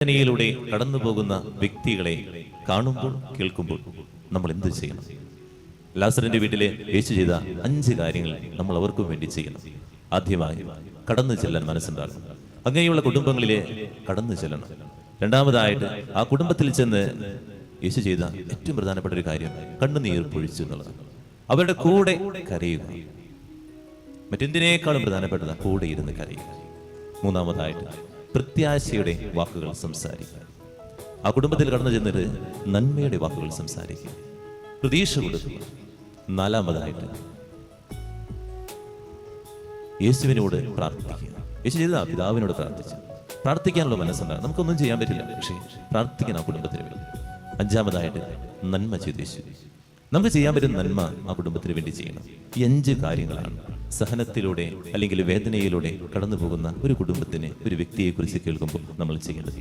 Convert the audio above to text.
വേദനയിലൂടെ കടന്നു പോകുന്ന വ്യക്തികളെ കാണുമ്പോൾ കേൾക്കുമ്പോൾ നമ്മൾ എന്ത് ചെയ്യണം? ലാസറിന്റെ വീട്ടിലെ യേശു ചെയ്ത 5 കാര്യങ്ങൾ നമ്മൾ അവർക്കും വേണ്ടി ചെയ്യണം. ആദ്യമായി കടന്നു ചെല്ലാൻ മനസ്സുണ്ടാകണം. അങ്ങനെയുള്ള കുടുംബങ്ങളിലെ കടന്നു ചെല്ലണം. രണ്ടാമതായിട്ട് ആ കുടുംബത്തിൽ ചെന്ന് യേശു ചെയ്ത ഏറ്റവും പ്രധാനപ്പെട്ട ഒരു കാര്യം കണ്ണുനീർ പൊഴിച്ചു എന്നുള്ളതാണ്. അവരുടെ കൂടെ കരയുക. മറ്റെന്തിനേക്കാളും പ്രധാനപ്പെട്ടത് കൂടെ ഇരുന്ന് കരയുക. മൂന്നാമതായിട്ട് പ്രത്യാശയുടെ വാക്കുകൾ സംസാരിക്കുക. ആ കുടുംബത്തിൽ കടന്നു ചെന്നിട്ട് നന്മയുടെ വാക്കുകൾ സംസാരിക്കുക, പ്രതീക്ഷ കൊടുക്കുക. നാലാമതായിട്ട് യേശുവിനോട് പ്രാർത്ഥിക്കുക. യേശു ചെയ്ത പിതാവിനോട് പ്രാർത്ഥിച്ചു. പ്രാർത്ഥിക്കാനുള്ള മനസ്സുണ്ടാകും. നമുക്കൊന്നും ചെയ്യാൻ പറ്റില്ല, പക്ഷേ പ്രാർത്ഥിക്കാൻ ആ കുടുംബത്തിന് വേണ്ടി. അഞ്ചാമതായിട്ട് നന്മ ചെയ്ത് യേശു. നമുക്ക് ചെയ്യാൻ പറ്റുന്ന നന്മ ആ കുടുംബത്തിന് വേണ്ടി ചെയ്യണം. ഈ 5 കാര്യങ്ങളാണ് സഹനത്തിലൂടെ അല്ലെങ്കിൽ വേദനയിലൂടെ കടന്നു പോകുന്ന ഒരു കുടുംബത്തിന്, ഒരു വ്യക്തിയെക്കുറിച്ച് കേൾക്കുമ്പോൾ നമ്മൾ ചെയ്യേണ്ടത്.